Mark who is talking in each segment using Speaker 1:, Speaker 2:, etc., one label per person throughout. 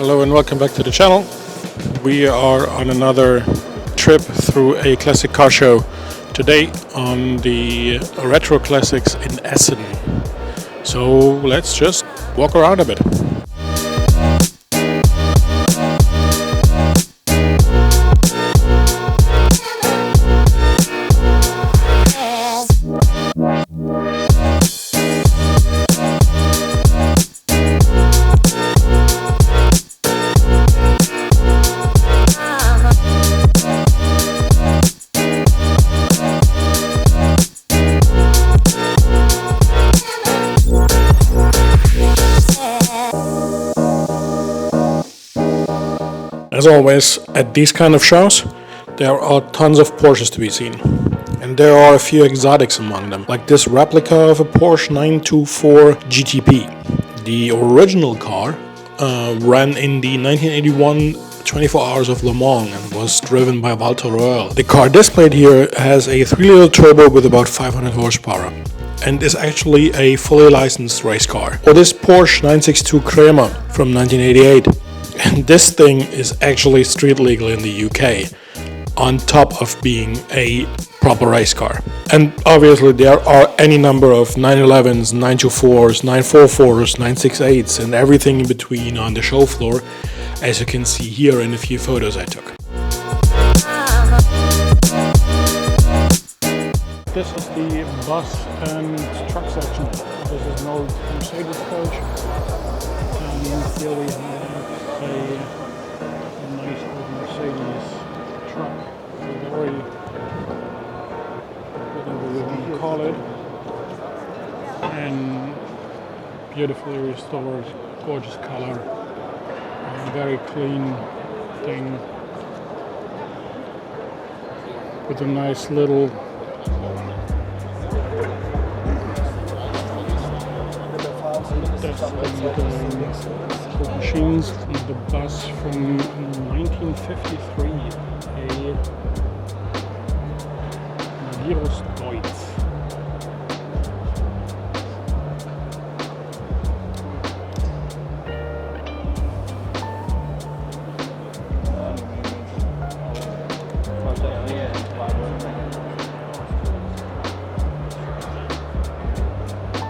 Speaker 1: Hello and welcome back to the channel. We are on another trip through a classic car show today on the Retro Classics in Essen. So let's just walk around a bit. As always, at these kind of shows, there are tons of Porsches to be seen. And there are a few exotics among them, like this replica of a Porsche 924 GTP. The original car ran in the 1981 24 Hours of Le Mans and was driven by Walter Röhrl. The car displayed here has a 3-liter turbo with about 500 horsepower and is actually a fully licensed race car. Or this Porsche 962 Crema from 1988. And this thing is actually street legal in the UK, on top of being a proper race car. And obviously there are any number of 911s, 924s, 944s, 968s and everything in between on the show floor, as you can see here in a few photos I took. This is the bus and truck section. This is an old Mercedes coach. And here we have a nice old Mercedes truck, very, whatever we want to call it, and beautifully restored, gorgeous color, very clean thing, with a nice little machines. The bus from 1953, a Virus Deutz.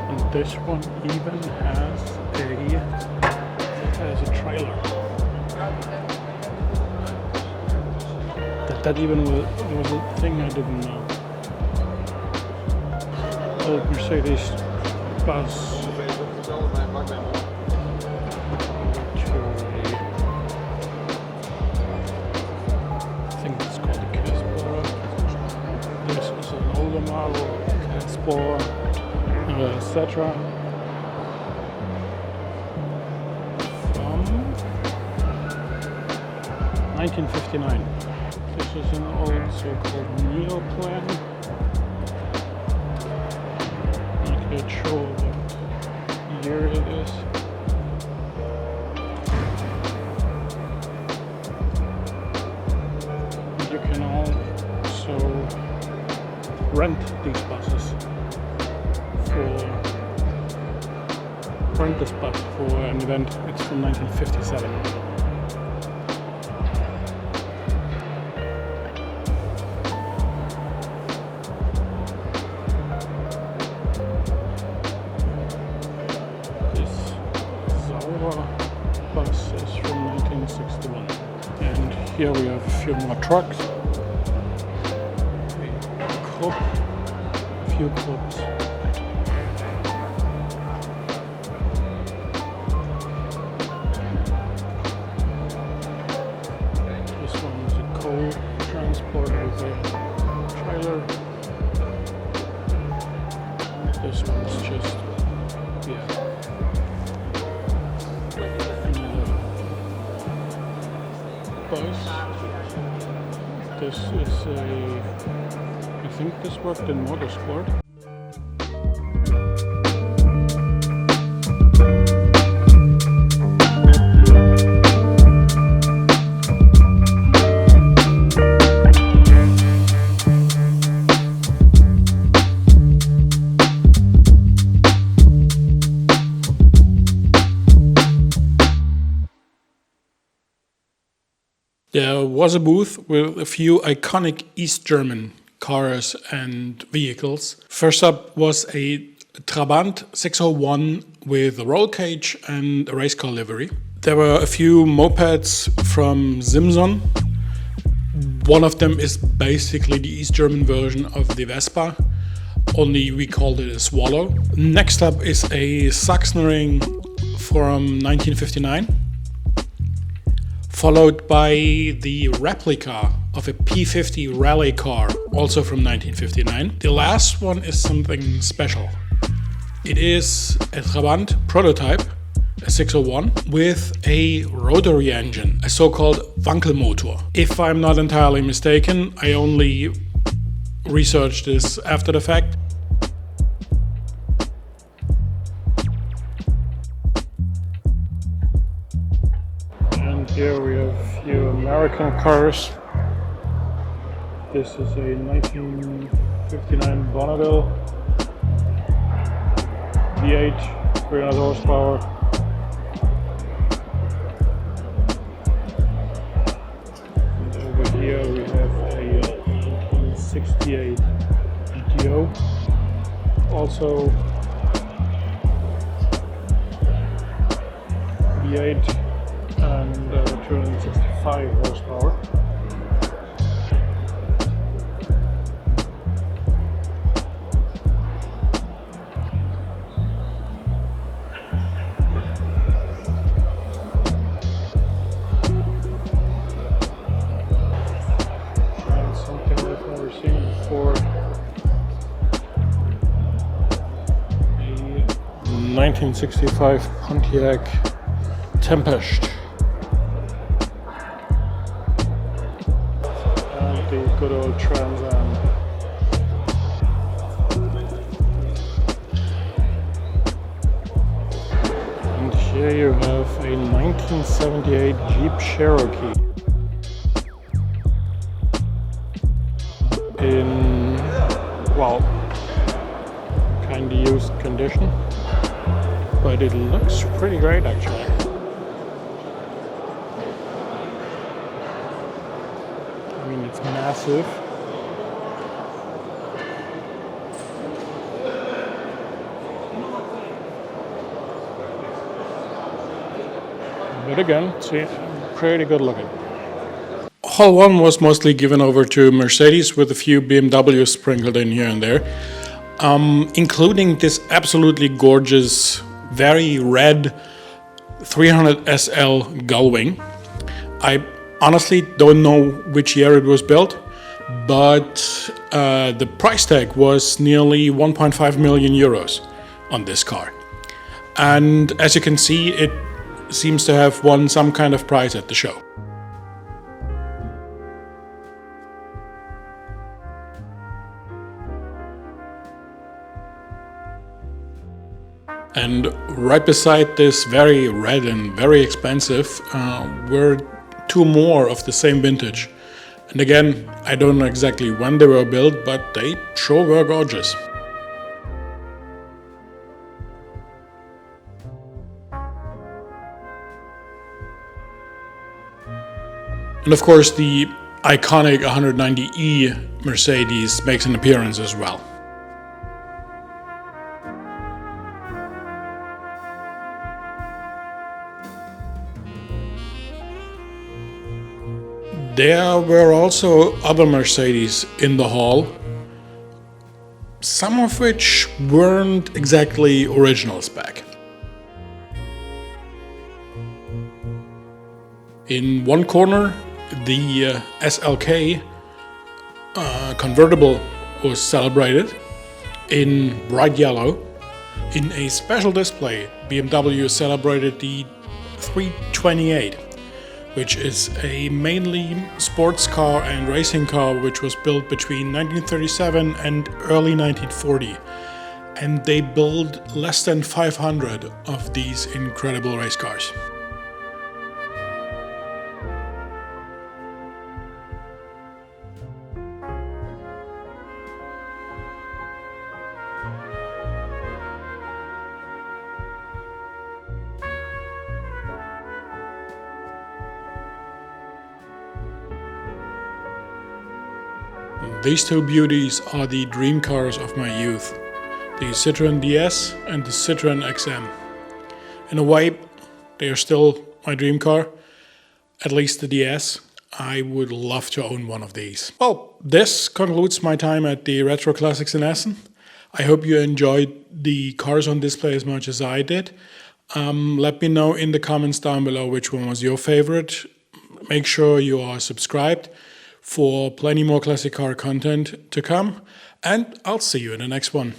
Speaker 1: And this one even has a trailer. That even was a thing I didn't know. Old Mercedes bus I think it's called a Casper. This is an older model, Casper, etc. 1959. This is an old so-called Neoplan. Not quite sure what year it is. You can also rent these buses rent this bus for an event. It's from 1957. Bus is from 1961, and here we have a few more trucks, a few clubs. This one is a coal transport with a trailer. This one's just, bus. This is I think this worked in motorsport. There was a booth with a few iconic East German cars and vehicles. First up was a Trabant 601 with a roll cage and a race car livery. There were a few mopeds from Simson. One of them is basically the East German version of the Vespa, only we called it a Swallow. Next up is a Sachsenring from 1959, followed by the replica of a P50 rally car, also from 1959. The last one is something special. It is a Trabant prototype, a 601, with a rotary engine, a so-called Wankelmotor. If I'm not entirely mistaken, I only researched this after the fact. And here we have a few American cars. This is a 1959 Bonneville V8, 300 horsepower. And over here we have a 1968 GTO, also V8 and 265 horsepower. Something I've never seen before. A 1965 Pontiac Tempest. And the good old Trans Am. And here you have a 1978 Jeep Cherokee. In, well, kind of used condition, but it looks pretty great actually. I mean, it's massive. But again, see, pretty good looking. Hall 1 was mostly given over to Mercedes with a few BMWs sprinkled in here and there, including this absolutely gorgeous, very red 300 SL Gullwing. I honestly don't know which year it was built, but the price tag was nearly 1.5 million euros on this car. And as you can see, it seems to have won some kind of prize at the show. And right beside this very red and very expensive were two more of the same vintage. And again, I don't know exactly when they were built, but they sure were gorgeous. And of course the iconic 190E Mercedes makes an appearance as well. There were also other Mercedes in the hall, some of which weren't exactly original spec. In one corner, the SLK convertible was celebrated in bright yellow. In a special display, BMW celebrated the 328. Which is a mainly sports car and racing car which was built between 1937 and early 1940. And they built less than 500 of these incredible race cars. These two beauties are the dream cars of my youth, the Citroën DS and the Citroën XM. In a way, they are still my dream car, at least the DS. I would love to own one of these. Well, this concludes my time at the Retro Classics in Essen. I hope you enjoyed the cars on display as much as I did. Let me know in the comments down below which one was your favorite. Make sure you are subscribed for plenty more classic car content to come, and I'll see you in the next one.